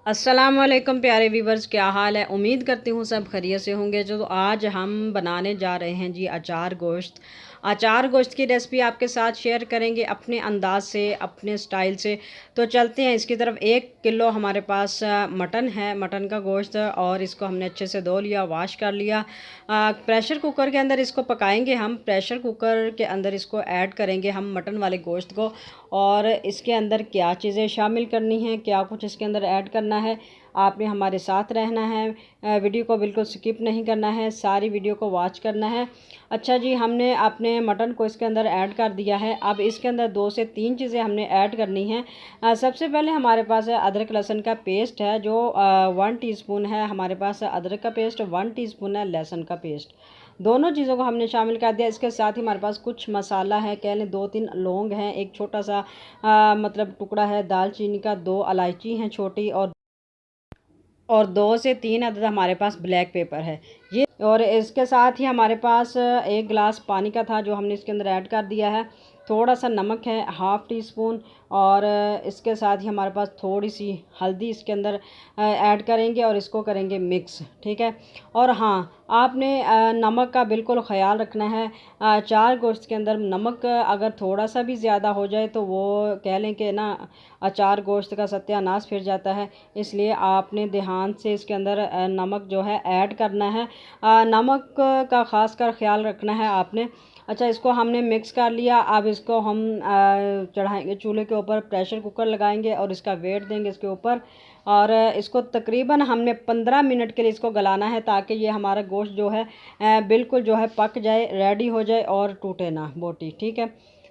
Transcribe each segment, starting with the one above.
अस्सलाम वालेकुम प्यारे व्यूवर्स, क्या हाल है। उम्मीद करती हूँ सब खैरियत से होंगे। जो आज हम बनाने जा रहे हैं जी अचार गोश्त। अचार गोश्त की रेसिपी आपके साथ शेयर करेंगे अपने अंदाज से, अपने स्टाइल से। तो चलते हैं इसकी तरफ। 1 किलो हमारे पास मटन है, मटन का गोश्त, और इसको हमने अच्छे से धो लिया, वाश कर लिया। प्रेशर कुकर के अंदर इसको पकाएंगे हम। प्रेशर कुकर के अंदर इसको ऐड करेंगे हम मटन वाले गोश्त को। और इसके अंदर क्या चीज़ें शामिल करनी हैं, क्या कुछ इसके अंदर ऐड करना है, आपने हमारे साथ रहना है। वीडियो को बिल्कुल स्किप नहीं करना है, सारी वीडियो को वॉच करना है। अच्छा जी, हमने अपने मटन को इसके अंदर ऐड कर दिया है। अब इसके अंदर 2 से 3 चीज़ें हमने ऐड करनी हैं। सबसे पहले हमारे पास है अदरक लहसुन का पेस्ट है, जो 1 टीस्पून है हमारे पास अदरक का पेस्ट, 1 टीस्पून है लहसुन का पेस्ट। दोनों चीज़ों को हमने शामिल कर दिया। इसके साथ ही हमारे पास कुछ मसाला है, कह लें 2-3 लौंग हैं, एक छोटा सा मतलब टुकड़ा है दालचीनी का, 2 इलायची हैं छोटी, और 2 से 3 अदद हमारे पास ब्लैक पेपर है ये। और इसके साथ ही हमारे पास 1 गिलास पानी का था, जो हमने इसके अंदर ऐड कर दिया है। थोड़ा सा नमक है, 1/2 टीस्पून, और इसके साथ ही हमारे पास थोड़ी सी हल्दी इसके अंदर ऐड करेंगे और इसको करेंगे मिक्स, ठीक है। और हाँ, आपने नमक का बिल्कुल ख़याल रखना है। अचार गोश्त के अंदर नमक अगर थोड़ा सा भी ज़्यादा हो जाए तो वो कह लें कि ना अचार गोश्त का सत्यानाश फिर जाता है। इसलिए आपने ध्यान से इसके अंदर नमक जो है ऐड करना है। नमक का ख़ास कर ख्याल रखना है आपने। अच्छा, इसको हमने मिक्स कर लिया। अब इसको हम चढ़ाएंगे चूल्हे के ऊपर, प्रेशर कुकर लगाएंगे और इसका वेट देंगे इसके ऊपर। और इसको तकरीबन हमने 15 मिनट के लिए इसको गलाना है, ताकि ये हमारा गोश्त जो है बिल्कुल जो है पक जाए, रेडी हो जाए और टूटे ना बोटी, ठीक है।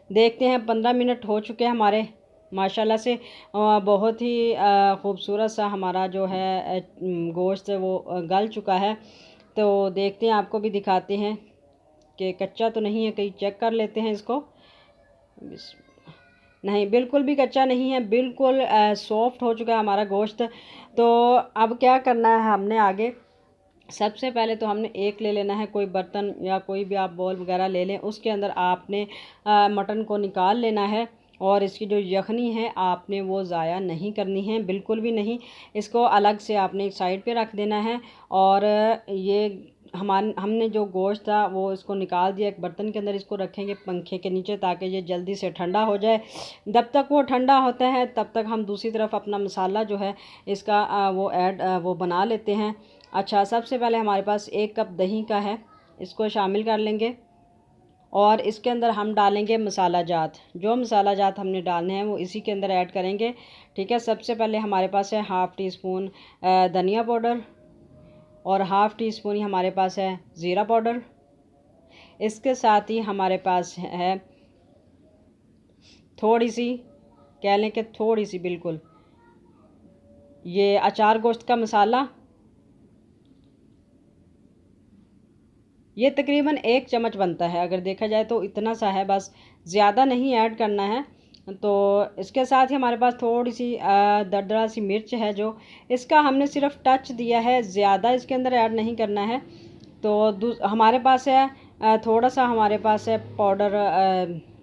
देखते हैं 15 मिनट हो चुके हैं हमारे माशाल्लाह से। बहुत ही ख़ूबसूरत सा हमारा जो है गोश्त वो गल चुका है। तो देखते हैं, आपको भी दिखाते हैं कि कच्चा तो नहीं है, कहीं चेक कर लेते हैं इसको। नहीं, बिल्कुल भी कच्चा नहीं है, बिल्कुल सॉफ्ट हो चुका है हमारा गोश्त। तो अब क्या करना है हमने आगे। सबसे पहले तो हमने एक ले लेना है, कोई बर्तन या कोई भी आप बॉल वगैरह ले लें, उसके अंदर आपने मटन को निकाल लेना है। और इसकी जो यखनी है आपने वो ज़ाया नहीं करनी है, बिल्कुल भी नहीं। इसको अलग से आपने एक साइड पे रख देना है। और ये हमने जो गोश्त था वो इसको निकाल दिया, एक बर्तन के अंदर इसको रखेंगे पंखे के नीचे, ताकि ये जल्दी से ठंडा हो जाए। जब तक वो ठंडा होता है तब तक हम दूसरी तरफ अपना मसाला जो है इसका वो बना लेते हैं। अच्छा, सबसे पहले हमारे पास 1 कप दही का है, इसको शामिल कर लेंगे। और इसके अंदर हम डालेंगे मसाला जात। जो मसाला जात हमने डालने हैं वो इसी के अंदर ऐड करेंगे, ठीक है। सबसे पहले हमारे पास है 1/2 टीस्पून धनिया पाउडर, और 1/2 टीस्पून ही हमारे पास है ज़ीरा पाउडर। इसके साथ ही हमारे पास है थोड़ी सी, कह लें कि थोड़ी सी बिल्कुल, ये अचार गोश्त का मसाला। ये तकरीबन 1 चम्मच बनता है, अगर देखा जाए तो इतना सा है, बस ज़्यादा नहीं ऐड करना है। तो इसके साथ ही हमारे पास थोड़ी सी दरदरा सी मिर्च है, जो इसका हमने सिर्फ टच दिया है, ज़्यादा इसके अंदर ऐड नहीं करना है। तो हमारे पास है थोड़ा सा हमारे पास है पाउडर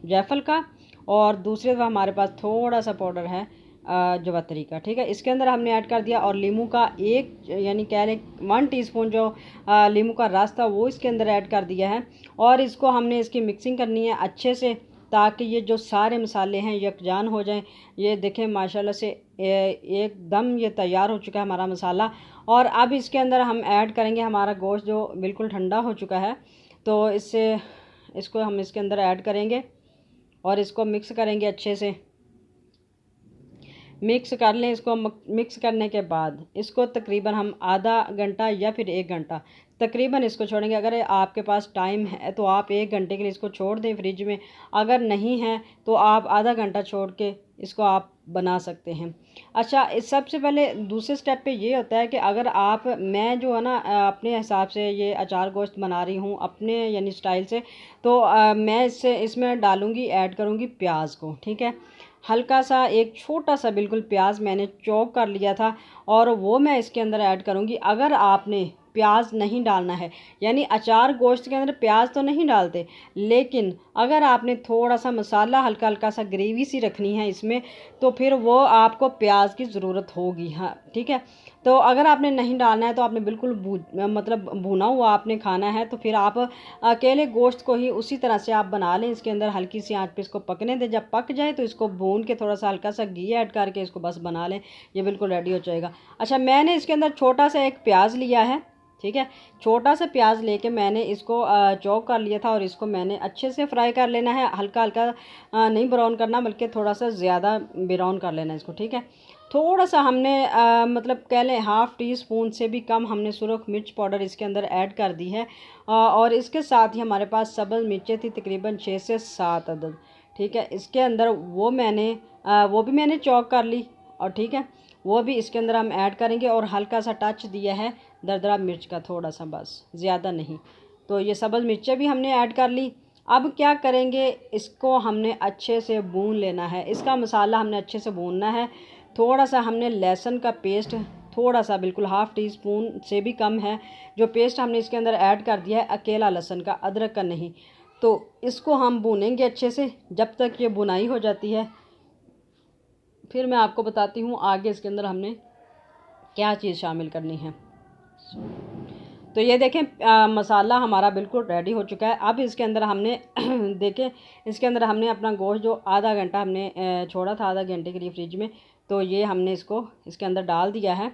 जायफल का, और दूसरे तरफ हमारे पास थोड़ा सा पाउडर है जवतरी का, ठीक है। इसके अंदर हमने ऐड कर दिया। और लीमू का यानी कह लें 1 टीस्पून जो लीमू का रस था वो इसके अंदर ऐड कर दिया है। और इसको हमने इसकी मिक्सिंग करनी है अच्छे से, ताकि ये जो सारे मसाले हैं यकजान हो जाएं। ये देखें माशाल्लाह से एकदम ये तैयार हो चुका है हमारा मसाला। और अब इसके अंदर हम ऐड करेंगे हमारा गोश्त, जो बिल्कुल ठंडा हो चुका है। तो इसको हम इसके अंदर ऐड करेंगे और इसको मिक्स करेंगे अच्छे से। मिक्स कर लें। इसको मिक्स करने के बाद इसको तकरीबन हम आधा घंटा या फिर 1 घंटा तकरीबन इसको छोड़ेंगे। अगर आपके पास टाइम है तो आप 1 घंटे के लिए इसको छोड़ दें फ्रिज में, अगर नहीं है तो आप आधा घंटा छोड़ के इसको आप बना सकते हैं। अच्छा, इस सबसे पहले दूसरे स्टेप पे ये होता है कि अगर मैं जो है ना अपने हिसाब से ये अचार गोश्त बना रही हूँ अपने यानी स्टाइल से, तो मैं इसमें डालूँगी, ऐड करूँगी प्याज को, ठीक है। हल्का सा एक छोटा सा बिल्कुल प्याज मैंने चॉप कर लिया था, और वो मैं इसके अंदर ऐड करूँगी। अगर आपने प्याज नहीं डालना है, यानी अचार गोश्त के अंदर प्याज तो नहीं डालते, लेकिन अगर आपने थोड़ा सा मसाला हल्का हल्का सा ग्रेवी सी रखनी है इसमें, तो फिर वो आपको प्याज की ज़रूरत होगी। हाँ ठीक है। तो अगर आपने नहीं डालना है तो आपने बिल्कुल मतलब भुना हुआ आपने खाना है, तो फिर आप अकेले गोश्त को ही उसी तरह से आप बना लें। इसके अंदर हल्की सी आंच पे इसको पकने दें, जब पक जाए तो इसको भून के थोड़ा सा हल्का सा घी ऐड करके इसको बस बना लें, ये बिल्कुल रेडी हो जाएगा। अच्छा, मैंने इसके अंदर छोटा सा एक प्याज लिया है, ठीक है। छोटा सा प्याज लेके मैंने इसको चॉप कर लिया था, और इसको मैंने अच्छे से फ्राई कर लेना है। हल्का हल्का नहीं ब्राउन करना, बल्कि थोड़ा सा ज़्यादा ब्राउन कर लेना इसको, ठीक है। थोड़ा सा हमने मतलब कह लें हाफ़ टी स्पून से भी कम हमने सुरख मिर्च पाउडर इसके अंदर ऐड कर दी है। और इसके साथ ही हमारे पास सब्ज़ मिर्चें थी तकरीबन 6 से 7 अदद, ठीक है। इसके अंदर वो भी मैंने चॉप कर ली, और ठीक है, वो भी इसके अंदर हम ऐड करेंगे। और हल्का सा टच दिया है दरदरा मिर्च का, थोड़ा सा, बस ज़्यादा नहीं। तो ये सब्ज़ मिर्चें भी हमने ऐड कर ली। अब क्या करेंगे, इसको हमने अच्छे से भून लेना है, इसका मसाला हमने अच्छे से भूनना है। थोड़ा सा हमने लहसुन का पेस्ट, थोड़ा सा बिल्कुल हाफ़ टी स्पून से भी कम है जो पेस्ट हमने इसके अंदर ऐड कर दिया है, अकेला लहसुन का, अदरक का नहीं। तो इसको हम भूनेंगे अच्छे से जब तक ये बुनाई हो जाती है। फिर मैं आपको बताती हूँ आगे इसके अंदर हमने क्या चीज़ शामिल करनी है। तो ये देखें मसाला हमारा बिल्कुल रेडी हो चुका है। अब इसके अंदर हमने देखें, इसके अंदर हमने अपना गोश्त जो आधा घंटा हमने छोड़ा था, आधा घंटे के लिए फ्रिज में, तो ये हमने इसको इसके अंदर डाल दिया है,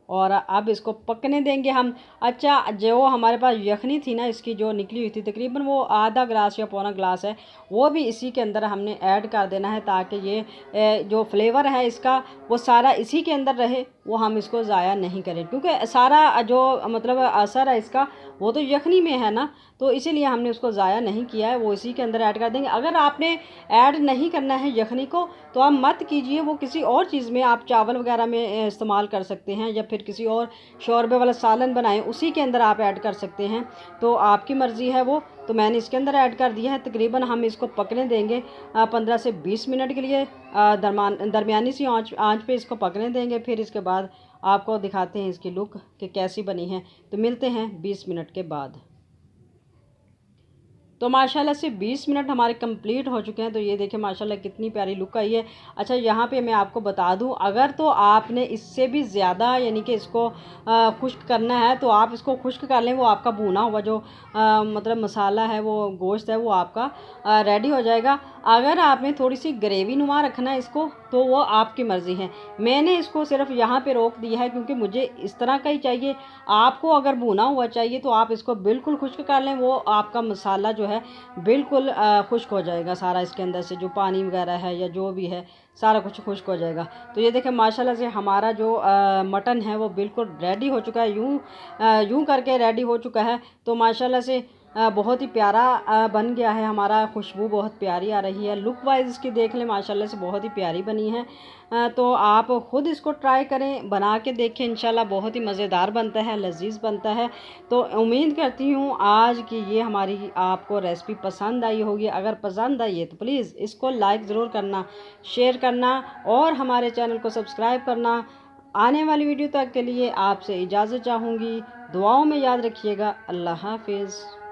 और अब इसको पकने देंगे हम। अच्छा, जो हमारे पास यखनी थी ना, इसकी जो निकली हुई थी, तकरीबन वो आधा ग्लास या पौना ग्लास है, वो भी इसी के अंदर हमने ऐड कर देना है, ताकि ये जो फ्लेवर है इसका वो सारा इसी के अंदर रहे, वो हम इसको ज़ाया नहीं करें, क्योंकि सारा जो मतलब असर है इसका वो तो यखनी में है ना, तो इसीलिए हमने उसको ज़ाया नहीं किया है, वो इसी के अंदर ऐड कर देंगे। अगर आपने ऐड नहीं करना है यखनी को तो आप मत कीजिए, वो किसी और चीज़ में आप चावल वगैरह में इस्तेमाल कर सकते हैं, या फिर किसी और शोरबे वाला सालन बनाएं उसी के अंदर आप ऐड कर सकते हैं, तो आपकी मर्ज़ी है वो। तो मैंने इसके अंदर ऐड कर दिया है। तकरीबन हम इसको पकने देंगे 15 से 20 मिनट के लिए, दरमियानी सी आँच पे इसको पकने देंगे। फिर इसके बाद आपको दिखाते हैं इसकी लुक कि कैसी बनी है। तो मिलते हैं 20 मिनट के बाद। तो माशाल्लाह से 20 मिनट हमारे कंप्लीट हो चुके हैं। तो ये देखें माशाल्लाह कितनी प्यारी लुक आई है। अच्छा, यहाँ पे मैं आपको बता दूँ, अगर तो आपने इससे भी ज़्यादा यानी कि इसको खुश्क करना है तो आप इसको खुश्क कर लें, वो आपका भुना हुआ जो मतलब मसाला है, वो गोश्त है, वो आपका रेडी हो जाएगा। अगर आपने थोड़ी सी ग्रेवी नुमा रखना है इसको, तो वो आपकी मर्ज़ी है। मैंने इसको सिर्फ यहाँ पे रोक दिया है क्योंकि मुझे इस तरह का ही चाहिए। आपको अगर भुना हुआ चाहिए तो आप इसको बिल्कुल खुश्क कर लें, वो आपका मसाला जो है बिल्कुल खुश्क हो जाएगा सारा, इसके अंदर से जो पानी वगैरह है या जो भी है सारा कुछ खुश्क हो जाएगा। तो ये देखें माशाल्लाह से हमारा जो मटन है वो बिल्कुल रेडी हो चुका है, यूं करके रेडी हो चुका है। तो माशाल्लाह से बहुत ही प्यारा बन गया है हमारा, खुशबू बहुत प्यारी आ रही है। लुक वाइज इसकी देख लें माशाल्लाह से बहुत ही प्यारी बनी है। तो आप ख़ुद इसको ट्राई करें, बना के देखें, इंशाल्लाह बहुत ही मज़ेदार बनता है, लजीज बनता है। तो उम्मीद करती हूँ आज की ये हमारी आपको रेसिपी पसंद आई होगी। अगर पसंद आई है तो प्लीज़ इसको लाइक ज़रूर करना, शेयर करना, और हमारे चैनल को सब्सक्राइब करना। आने वाली वीडियो तक के लिए आपसे इजाज़त चाहूँगी। दुआओं में याद रखिएगा। अल्लाह हाफिज़।